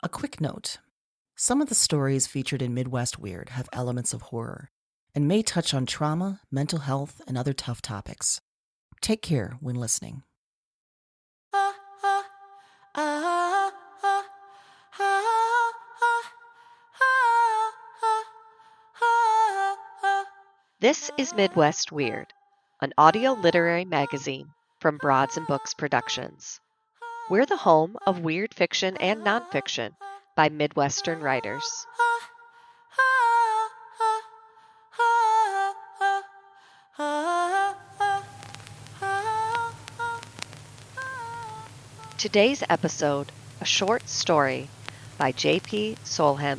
A quick note. Some of the stories featured in Midwest Weird have elements of horror and may touch on trauma, mental health, and other tough topics. Take care when listening. This is Midwest Weird, an audio literary magazine from Broads and Books Productions. We're the home of weird fiction and nonfiction by Midwestern writers. Today's episode, a short story by J.P. Solheim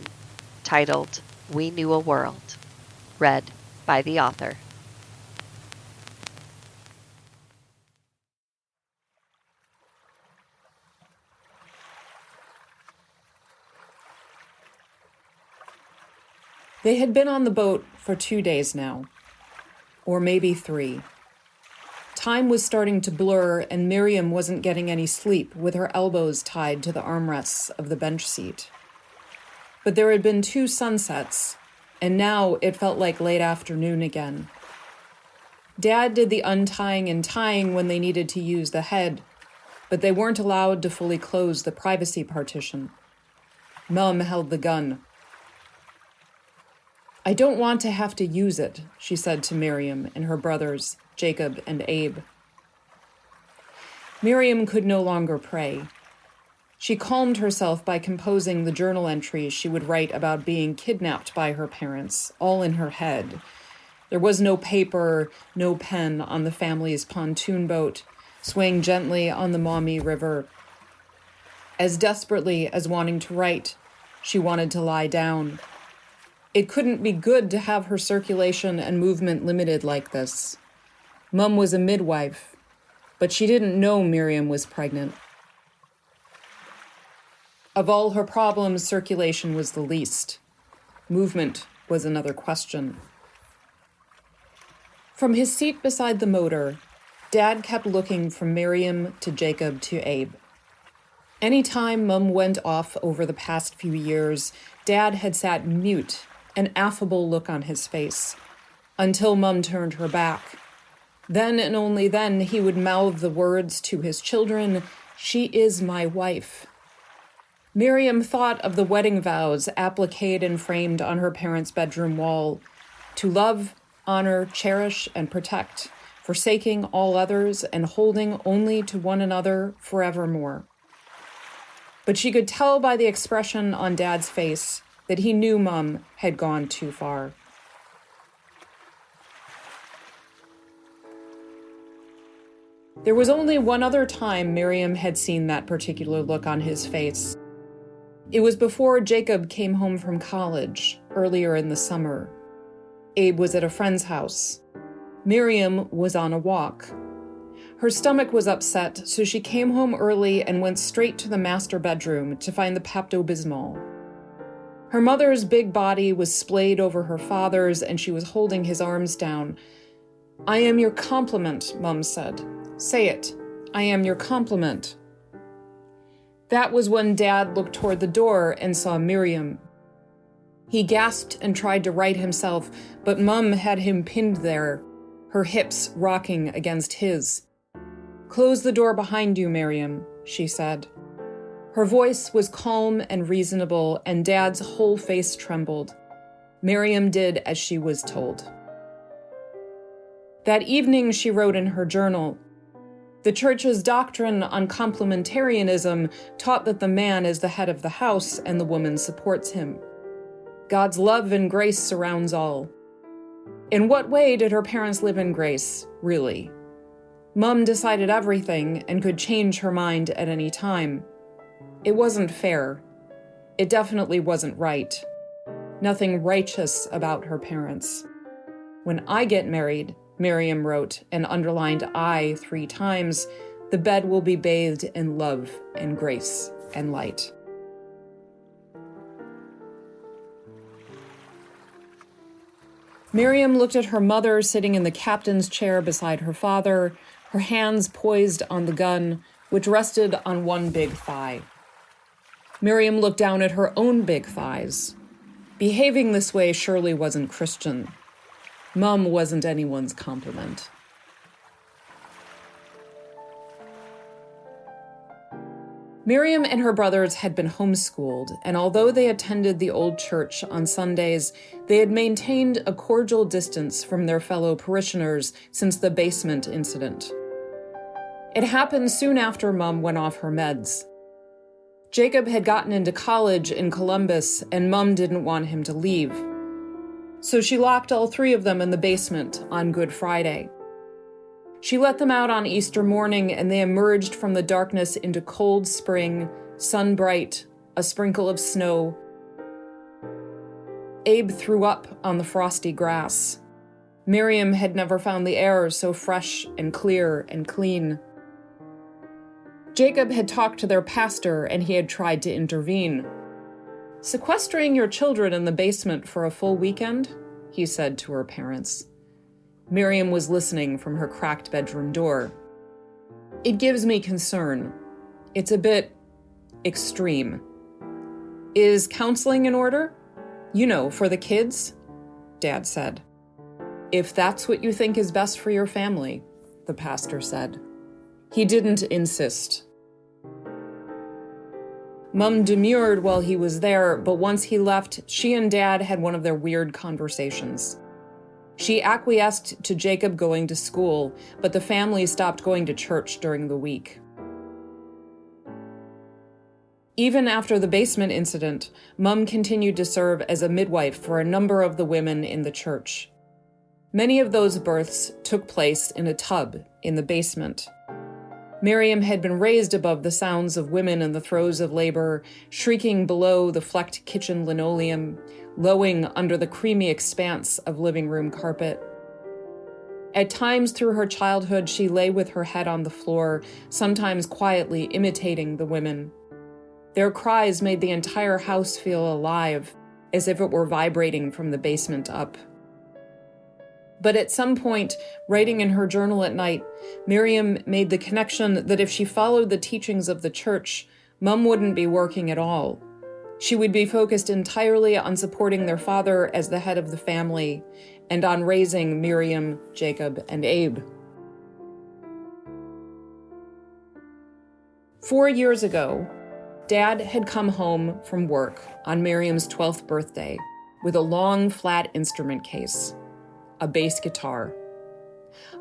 titled We Knew a World, read by the author. They had been on the boat for 2 days now, or maybe 3. Time was starting to blur, and Miriam wasn't getting any sleep with her elbows tied to the armrests of the bench seat. But there had been 2 sunsets, and now it felt like late afternoon again. Dad did the untying and tying when they needed to use the head, but they weren't allowed to fully close the privacy partition. Mum held the gun. "I don't want to have to use it," she said to Miriam and her brothers, Jacob and Abe. Miriam could no longer pray. She calmed herself by composing the journal entries she would write about being kidnapped by her parents, all in her head. There was no paper, no pen on the family's pontoon boat, swaying gently on the Maumee River. As desperately as wanting to write, she wanted to lie down. It couldn't be good to have her circulation and movement limited like this. Mum was a midwife, but she didn't know Miriam was pregnant. Of all her problems, circulation was the least. Movement was another question. From his seat beside the motor, Dad kept looking from Miriam to Jacob to Abe. Any time Mum went off over the past few years, Dad had sat mute, an affable look on his face, until Mum turned her back. Then and only then he would mouth the words to his children, "She is my wife." Miriam thought of the wedding vows appliqued and framed on her parents' bedroom wall: to love, honor, cherish, and protect, forsaking all others and holding only to one another forevermore. But she could tell by the expression on Dad's face that he knew Mum had gone too far. There was only one other time Miriam had seen that particular look on his face. It was before Jacob came home from college, earlier in the summer. Abe was at a friend's house. Miriam was on a walk. Her stomach was upset, so she came home early and went straight to the master bedroom to find the Pepto-Bismol. Her mother's big body was splayed over her father's, and she was holding his arms down. "I am your complement," Mum said. "Say it. I am your complement." That was when Dad looked toward the door and saw Miriam. He gasped and tried to right himself, but Mum had him pinned there, her hips rocking against his. "Close the door behind you, Miriam," she said. Her voice was calm and reasonable, and Dad's whole face trembled. Miriam did as she was told. That evening, she wrote in her journal, "The church's doctrine on complementarianism taught that the man is the head of the house and the woman supports him. God's love and grace surrounds all. In what way did her parents live in grace, really? Mum decided everything and could change her mind at any time. It wasn't fair. It definitely wasn't right. Nothing righteous about her parents. When I get married," Miriam wrote and underlined I 3 times, "the bed will be bathed in love and grace and light." Miriam looked at her mother sitting in the captain's chair beside her father, her hands poised on the gun, which rested on one big thigh. Miriam looked down at her own big thighs. Behaving this way surely wasn't Christian. Mum wasn't anyone's compliment. Miriam and her brothers had been homeschooled, and although they attended the old church on Sundays, they had maintained a cordial distance from their fellow parishioners since the basement incident. It happened soon after Mum went off her meds. Jacob had gotten into college in Columbus, and Mum didn't want him to leave. So she locked all three of them in the basement on Good Friday. She let them out on Easter morning, and they emerged from the darkness into cold spring, sun bright, a sprinkle of snow. Abe threw up on the frosty grass. Miriam had never found the air so fresh and clear and clean. Jacob had talked to their pastor, and he had tried to intervene. "Sequestering your children in the basement for a full weekend?" he said to her parents. Miriam was listening from her cracked bedroom door. "It gives me concern. It's a bit extreme. Is counseling in order? You know, for the kids?" Dad said. "If that's what you think is best for your family," the pastor said. He didn't insist. Mum demurred while he was there, but once he left, she and Dad had one of their weird conversations. She acquiesced to Jacob going to school, but the family stopped going to church during the week. Even after the basement incident, Mum continued to serve as a midwife for a number of the women in the church. Many of those births took place in a tub in the basement. Miriam had been raised above the sounds of women in the throes of labor, shrieking below the flecked kitchen linoleum, lowing under the creamy expanse of living room carpet. At times through her childhood, she lay with her head on the floor, sometimes quietly imitating the women. Their cries made the entire house feel alive, as if it were vibrating from the basement up. But at some point, writing in her journal at night, Miriam made the connection that if she followed the teachings of the church, Mum wouldn't be working at all. She would be focused entirely on supporting their father as the head of the family and on raising Miriam, Jacob, and Abe. 4 years ago, Dad had come home from work on Miriam's 12th birthday with a long, flat instrument case, a bass guitar.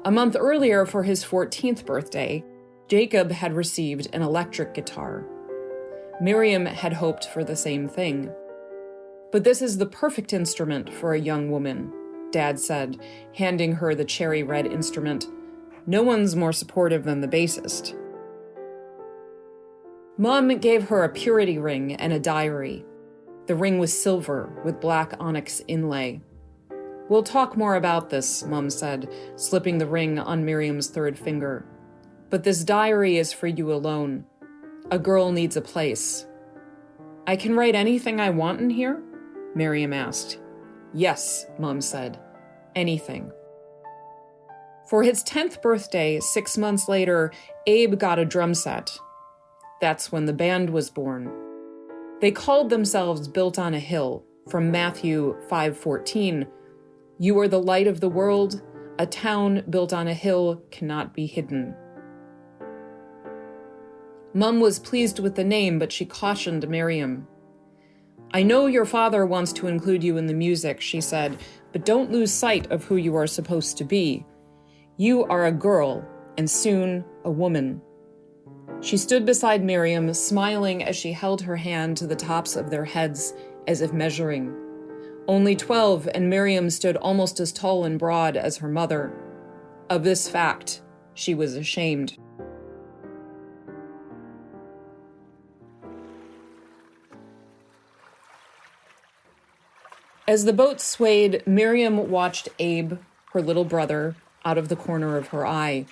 A month earlier, for his 14th birthday, Jacob had received an electric guitar. Miriam had hoped for the same thing. "But this is the perfect instrument for a young woman," Dad said, handing her the cherry red instrument. "No one's more supportive than the bassist." Mum gave her a purity ring and a diary. The ring was silver with black onyx inlay. "We'll talk more about this," Mum said, slipping the ring on Miriam's third finger. "But this diary is for you alone. A girl needs a place." "I can write anything I want in here?" Miriam asked. "Yes," Mum said. "Anything." For his 10th birthday, 6 months later, Abe got a drum set. That's when the band was born. They called themselves Built on a Hill, from Matthew 5:14. "You are the light of the world. A town built on a hill cannot be hidden." Mum was pleased with the name, but she cautioned Miriam. "I know your father wants to include you in the music," she said, "but don't lose sight of who you are supposed to be. You are a girl, and soon a woman." She stood beside Miriam, smiling as she held her hand to the tops of their heads, as if measuring. Only 12, and Miriam stood almost as tall and broad as her mother. Of this fact, she was ashamed. As the boat swayed, Miriam watched Abe, her little brother, out of the corner of her eye.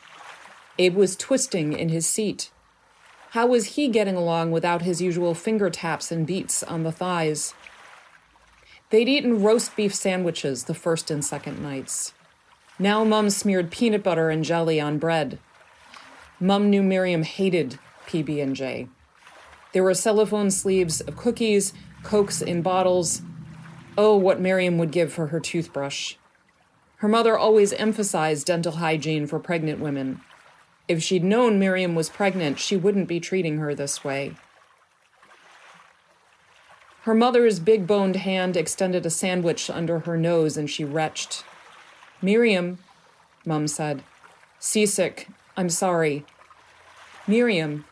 Abe was twisting in his seat. How was he getting along without his usual finger taps and beats on the thighs? They'd eaten roast beef sandwiches the first and second nights. Now Mum smeared peanut butter and jelly on bread. Mum knew Miriam hated PB&J. There were cellophane sleeves of cookies, Cokes in bottles. Oh, what Miriam would give for her toothbrush. Her mother always emphasized dental hygiene for pregnant women. If she'd known Miriam was pregnant, she wouldn't be treating her this way. Her mother's big-boned hand extended a sandwich under her nose, and she retched. "Miriam," Mum said. "Seasick. I'm sorry." "Miriam,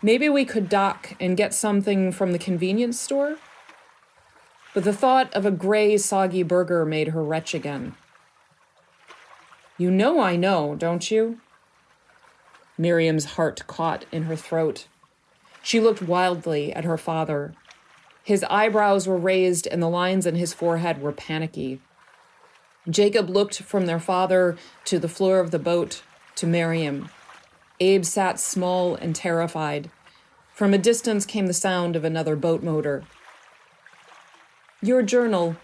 maybe we could dock and get something from the convenience store?" But the thought of a gray, soggy burger made her retch again. "You know I know, don't you?" Miriam's heart caught in her throat. She looked wildly at her father. His eyebrows were raised and the lines in his forehead were panicky. Jacob looked from their father to the floor of the boat to Miriam. Abe sat small and terrified. From a distance came the sound of another boat motor. "Your journal."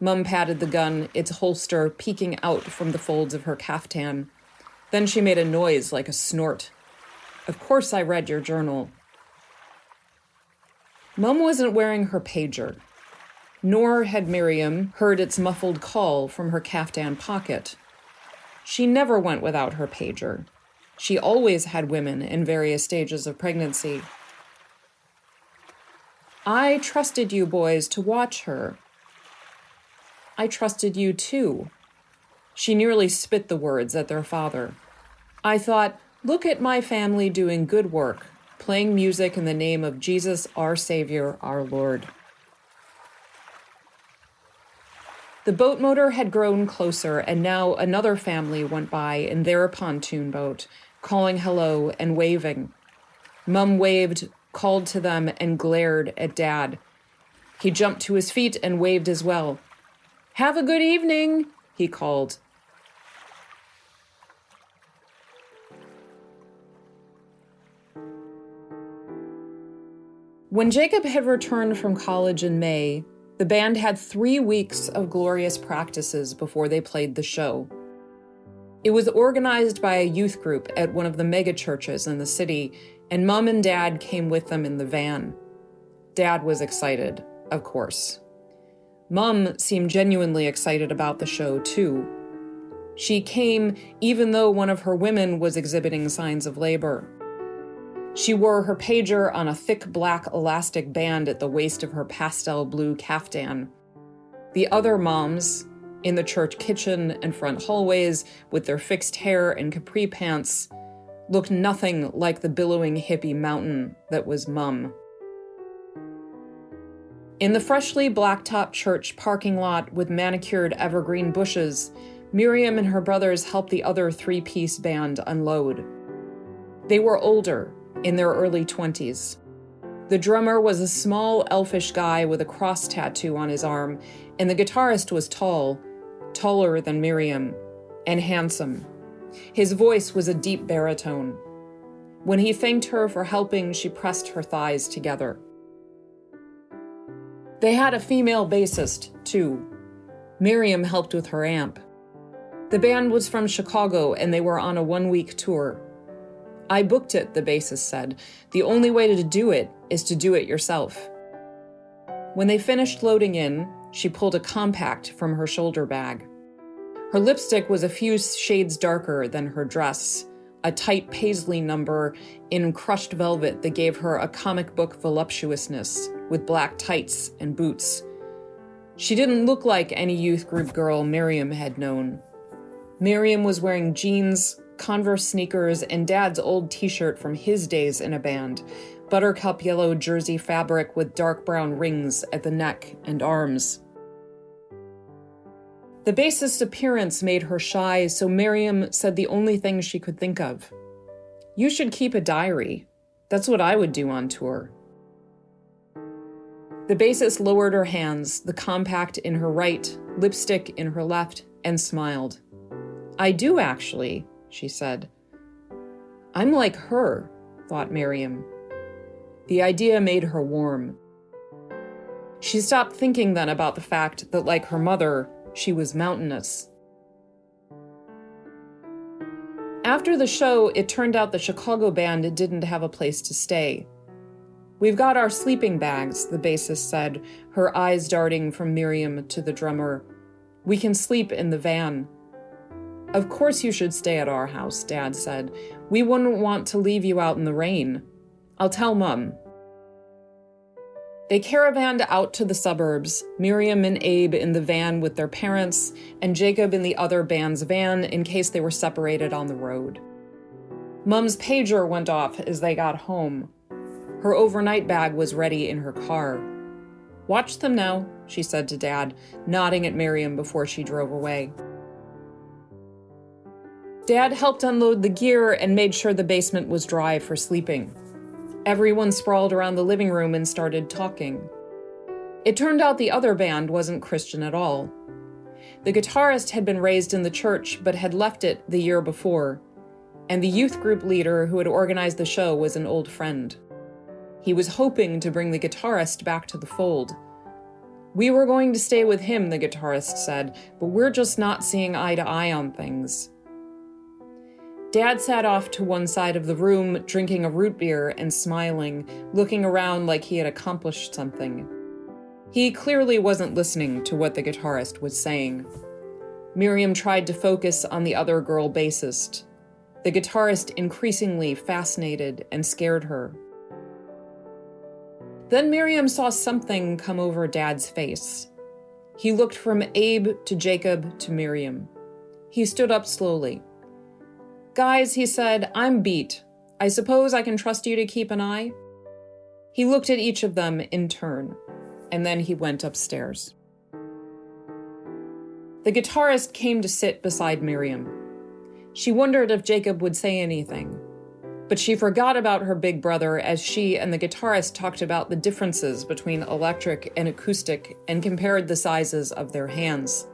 Mum patted the gun, its holster peeking out from the folds of her caftan. Then she made a noise like a snort. "Of course I read your journal." Mum wasn't wearing her pager, nor had Miriam heard its muffled call from her caftan pocket. She never went without her pager. She always had women in various stages of pregnancy. "I trusted you boys to watch her." "I trusted you too." She nearly spit the words at their father. "I thought, look at my family doing good work, playing music in the name of Jesus, our Savior, our Lord." The boat motor had grown closer, and now another family went by in their pontoon boat, calling hello and waving. Mum waved, called to them, and glared at Dad. He jumped to his feet and waved as well. "Have a good evening," he called. When Jacob had returned from college in May, the band had 3 weeks of glorious practices before they played the show. It was organized by a youth group at one of the mega churches in the city, and Mum and Dad came with them in the van. Dad was excited, of course. Mum seemed genuinely excited about the show, too. She came even though one of her women was exhibiting signs of labor. She wore her pager on a thick black elastic band at the waist of her pastel blue caftan. The other moms, in the church kitchen and front hallways with their fixed hair and capri pants, looked nothing like the billowing hippie mountain that was Mum. In the freshly blacktop church parking lot with manicured evergreen bushes, Miriam and her brothers helped the other 3-piece band unload. They were older, in their early 20s. The drummer was a small, elfish guy with a cross tattoo on his arm, and the guitarist was tall, taller than Miriam, and handsome. His voice was a deep baritone. When he thanked her for helping, she pressed her thighs together. They had a female bassist, too. Miriam helped with her amp. The band was from Chicago, and they were on a 1-week tour. "I booked it," the bassist said. "The only way to do it is to do it yourself." When they finished loading in, she pulled a compact from her shoulder bag. Her lipstick was a few shades darker than her dress, a tight paisley number in crushed velvet that gave her a comic book voluptuousness with black tights and boots. She didn't look like any youth group girl Miriam had known. Miriam was wearing jeans, Converse sneakers, and Dad's old t-shirt from his days in a band, buttercup yellow jersey fabric with dark brown rings at the neck and arms. The bassist's appearance made her shy, so Miriam said the only thing she could think of. "You should keep a diary. That's what I would do on tour." The bassist lowered her hands, the compact in her right, lipstick in her left, and smiled. "I do, actually," she said. "I'm like her," thought Miriam. The idea made her warm. She stopped thinking then about the fact that, like her mother, she was mountainous. After the show, it turned out the Chicago band didn't have a place to stay. "We've got our sleeping bags," the bassist said, her eyes darting from Miriam to the drummer. "We can sleep in the van." "Of course you should stay at our house," Dad said. "We wouldn't want to leave you out in the rain. I'll tell Mom." They caravanned out to the suburbs, Miriam and Abe in the van with their parents, and Jacob in the other band's van in case they were separated on the road. Mom's pager went off as they got home. Her overnight bag was ready in her car. "Watch them now," she said to Dad, nodding at Miriam before she drove away. Dad helped unload the gear and made sure the basement was dry for sleeping. Everyone sprawled around the living room and started talking. It turned out the other band wasn't Christian at all. The guitarist had been raised in the church but had left it the year before, and the youth group leader who had organized the show was an old friend. He was hoping to bring the guitarist back to the fold. "We were going to stay with him," the guitarist said, "but we're just not seeing eye to eye on things." Dad sat off to one side of the room, drinking a root beer and smiling, looking around like he had accomplished something. He clearly wasn't listening to what the guitarist was saying. Miriam tried to focus on the other girl bassist. The guitarist increasingly fascinated and scared her. Then Miriam saw something come over Dad's face. He looked from Abe to Jacob to Miriam. He stood up slowly. "Guys," he said, "I'm beat. I suppose I can trust you to keep an eye?" He looked at each of them in turn, and then he went upstairs. The guitarist came to sit beside Miriam. She wondered if Jacob would say anything, but she forgot about her big brother as she and the guitarist talked about the differences between electric and acoustic and compared the sizes of their hands.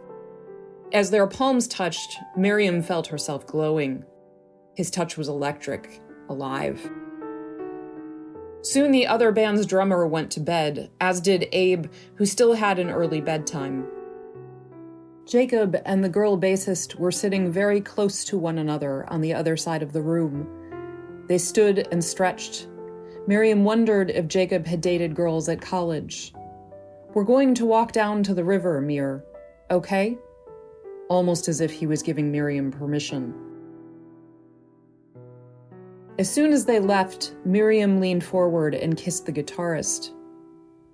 As their palms touched, Miriam felt herself glowing. His touch was electric, alive. Soon the other band's drummer went to bed, as did Abe, who still had an early bedtime. Jacob and the girl bassist were sitting very close to one another on the other side of the room. They stood and stretched. Miriam wondered if Jacob had dated girls at college. "We're going to walk down to the river, Mir. Okay?" Almost as if he was giving Miriam permission. As soon as they left, Miriam leaned forward and kissed the guitarist.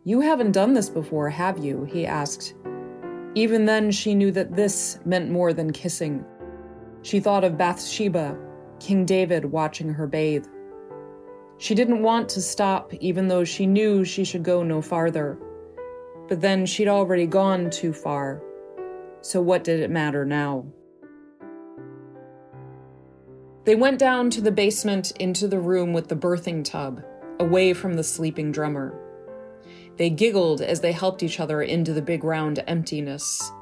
"You haven't done this before, have you?" he asked. Even then, she knew that this meant more than kissing. She thought of Bathsheba, King David watching her bathe. She didn't want to stop, even though she knew she should go no farther. But then she'd already gone too far. So what did it matter now? They went down to the basement into the room with the birthing tub, away from the sleeping drummer. They giggled as they helped each other into the big round emptiness.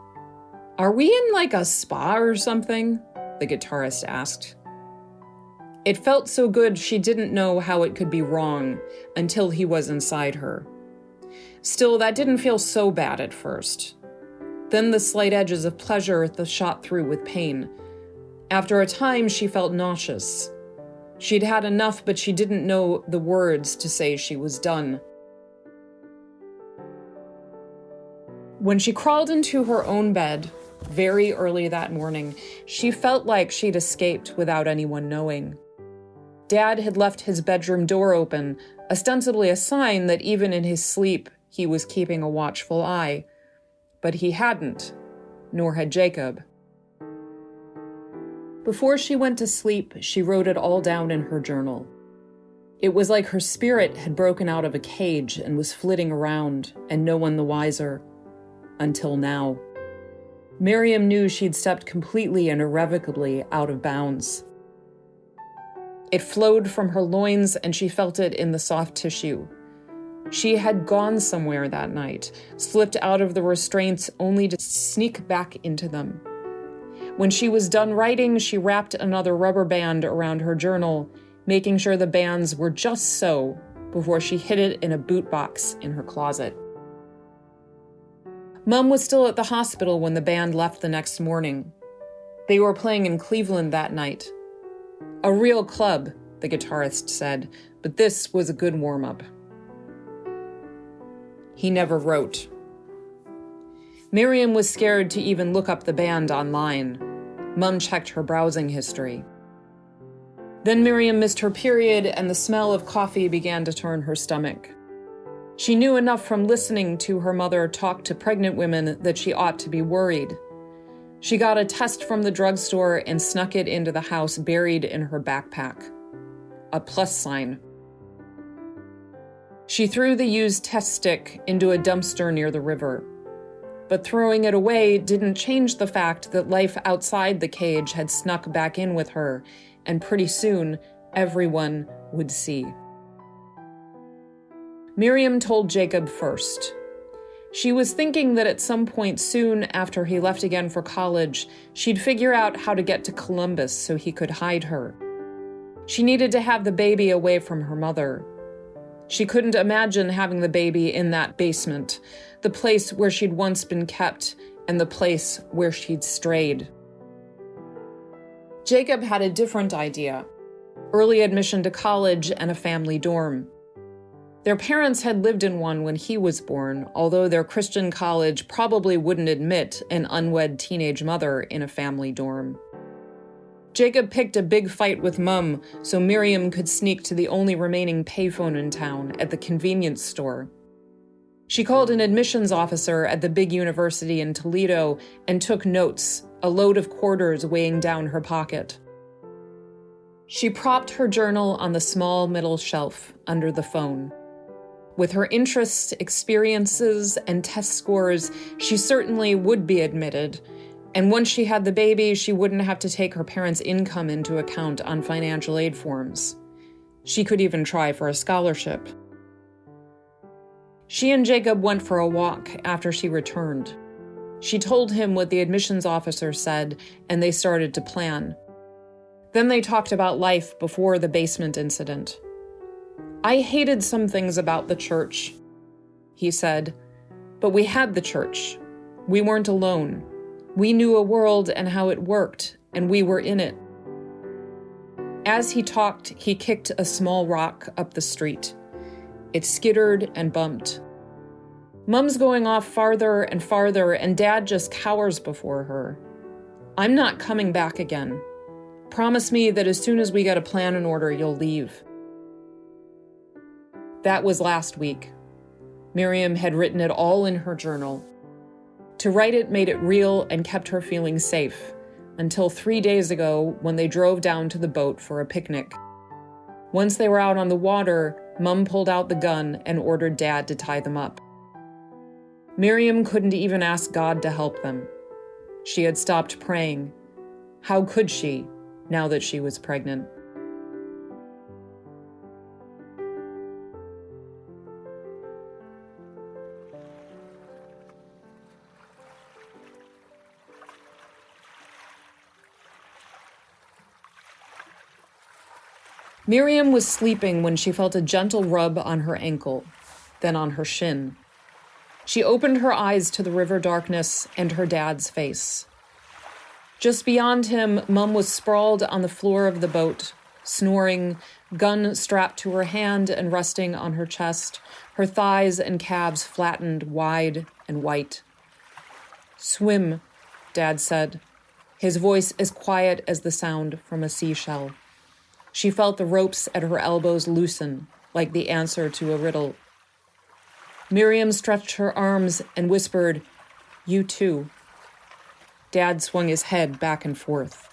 "Are we in like a spa or something?" the guitarist asked. It felt so good she didn't know how it could be wrong until he was inside her. Still, that didn't feel so bad at first. Then the slight edges of pleasure shot through with pain. After a time, she felt nauseous. She'd had enough, but she didn't know the words to say she was done. When she crawled into her own bed, very early that morning, she felt like she'd escaped without anyone knowing. Dad had left his bedroom door open, ostensibly a sign that even in his sleep, he was keeping a watchful eye. But he hadn't, nor had Jacob. Before she went to sleep, she wrote it all down in her journal. It was like her spirit had broken out of a cage and was flitting around, and no one the wiser. Until now. Miriam knew she'd stepped completely and irrevocably out of bounds. It flowed from her loins, and she felt it in the soft tissue. She had gone somewhere that night, slipped out of the restraints only to sneak back into them. When she was done writing, she wrapped another rubber band around her journal, making sure the bands were just so before she hid it in a boot box in her closet. Mom was still at the hospital when the band left the next morning. They were playing in Cleveland that night. A real club, the guitarist said, but this was a good warm-up. He never wrote. Miriam was scared to even look up the band online. Mom checked her browsing history. Then Miriam missed her period, and the smell of coffee began to turn her stomach. She knew enough from listening to her mother talk to pregnant women that she ought to be worried. She got a test from the drugstore and snuck it into the house buried in her backpack. A plus sign. She threw the used test stick into a dumpster near the river. But throwing it away didn't change the fact that life outside the cage had snuck back in with her, and pretty soon, everyone would see. Miriam told Jacob first. She was thinking that at some point soon after he left again for college, she'd figure out how to get to Columbus so he could hide her. She needed to have the baby away from her mother. She couldn't imagine having the baby in that basement, the place where she'd once been kept and the place where she'd strayed. Jacob had a different idea: early admission to college and a family dorm. Their parents had lived in one when he was born, although their Christian college probably wouldn't admit an unwed teenage mother in a family dorm. Jacob picked a big fight with Mum so Miriam could sneak to the only remaining payphone in town at the convenience store. She called an admissions officer at the big university in Toledo and took notes, a load of quarters weighing down her pocket. She propped her journal on the small middle shelf under the phone. With her interests, experiences, and test scores, she certainly would be admitted. And once she had the baby, she wouldn't have to take her parents' income into account on financial aid forms. She could even try for a scholarship. She and Jacob went for a walk after she returned. She told him what the admissions officer said, and they started to plan. Then they talked about life before the basement incident. "I hated some things about the church," he said, "but we had the church. We weren't alone. We knew a world and how it worked, and we were in it." As he talked, he kicked a small rock up the street. It skittered and bumped. Mum's going off farther and farther, and Dad just cowers before her. "I'm not coming back again. Promise me that as soon as we get a plan in order, you'll leave." That was last week. Miriam had written it all in her journal. To write it made it real and kept her feeling safe, until 3 days ago when they drove down to the boat for a picnic. Once they were out on the water, Mum pulled out the gun and ordered Dad to tie them up. Miriam couldn't even ask God to help them. She had stopped praying. How could she, now that she was pregnant? Miriam was sleeping when she felt a gentle rub on her ankle, then on her shin. She opened her eyes to the river darkness and her dad's face. Just beyond him, Mum was sprawled on the floor of the boat, snoring, gun strapped to her hand and resting on her chest, her thighs and calves flattened wide and white. "Swim," Dad said, his voice as quiet as the sound from a seashell. She felt the ropes at her elbows loosen, like the answer to a riddle. Miriam stretched her arms and whispered, "You too." Dad swung his head back and forth.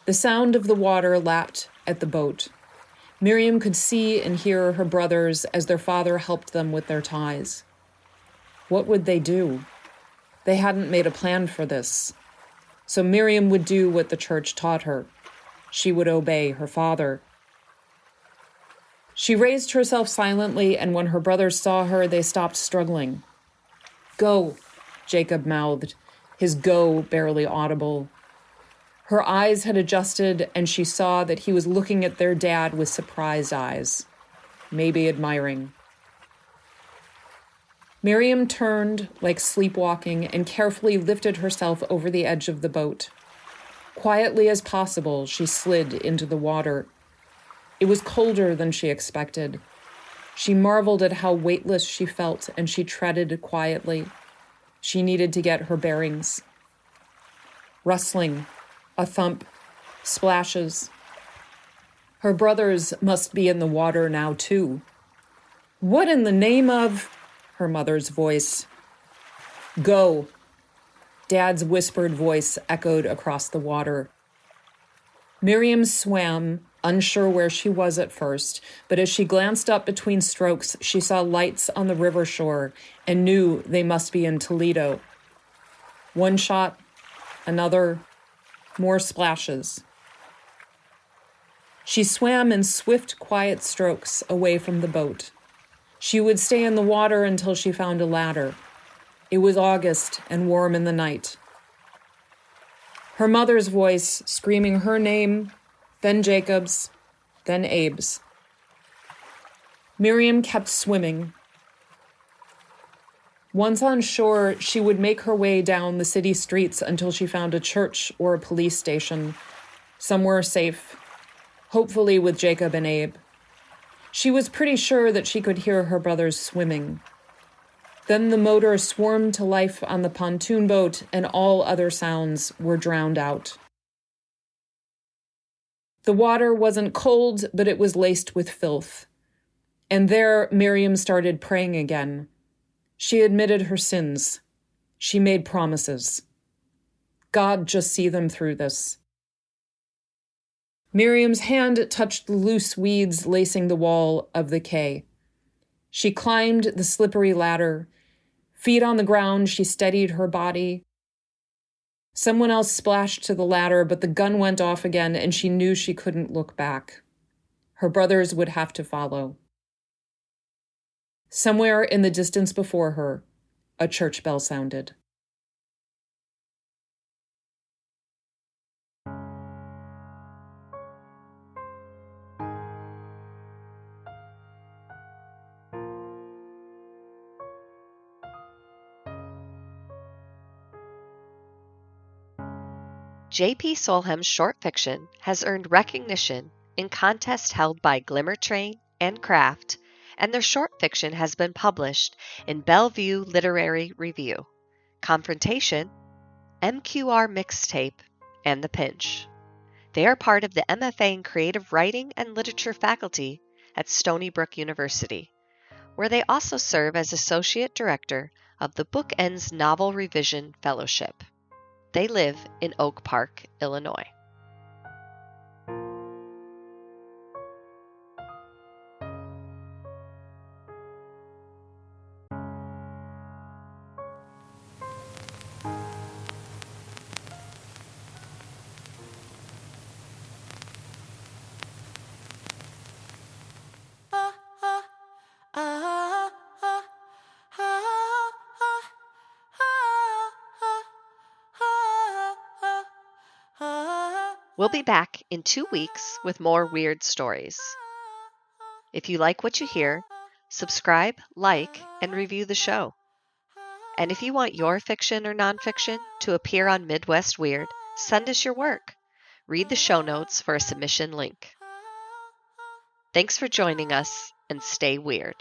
The sound of the water lapped at the boat. Miriam could see and hear her brothers as their father helped them with their ties. What would they do? They hadn't made a plan for this. So Miriam would do what the church taught her. She would obey her father. She raised herself silently, and when her brothers saw her, they stopped struggling. "Go," Jacob mouthed, his go barely audible. Her eyes had adjusted, and she saw that he was looking at their dad with surprised eyes, maybe admiring. Miriam turned, like sleepwalking, and carefully lifted herself over the edge of the boat. Quietly as possible, she slid into the water. It was colder than she expected. She marveled at how weightless she felt, and she treaded quietly. She needed to get her bearings. Rustling, a thump, splashes. Her brothers must be in the water now, too. What in the name of... Her mother's voice. Go. Dad's whispered voice echoed across the water. Miriam swam, unsure where she was at first, but as she glanced up between strokes, she saw lights on the river shore and knew they must be in Toledo. One shot, another, more splashes. She swam in swift, quiet strokes away from the boat. She would stay in the water until she found a ladder. It was August and warm in the night. Her mother's voice screaming her name, then Jacob's, then Abe's. Miriam kept swimming. Once on shore, she would make her way down the city streets until she found a church or a police station, somewhere safe, hopefully with Jacob and Abe. She was pretty sure that she could hear her brothers swimming. Then the motor swarmed to life on the pontoon boat, and all other sounds were drowned out. The water wasn't cold, but it was laced with filth. And there, Miriam started praying again. She admitted her sins. She made promises. God, just see them through this. Miriam's hand touched the loose weeds lacing the wall of the quay. She climbed the slippery ladder. Feet on the ground, she steadied her body. Someone else splashed to the ladder, but the gun went off again, and she knew she couldn't look back. Her brothers would have to follow. Somewhere in the distance before her, a church bell sounded. J.P. Solheim's short fiction has earned recognition in contests held by Glimmer Train and Craft, and their short fiction has been published in Bellevue Literary Review, Confrontation, MQR Mixtape, and The Pinch. They are part of the MFA in Creative Writing and Literature faculty at Stony Brook University, where they also serve as Associate Director of the BookEnds Novel Revision Fellowship. They live in Oak Park, Illinois. We'll be back in 2 weeks with more weird stories. If you like what you hear, subscribe, like, and review the show. And if you want your fiction or nonfiction to appear on Midwest Weird, send us your work. Read the show notes for a submission link. Thanks for joining us, and stay weird.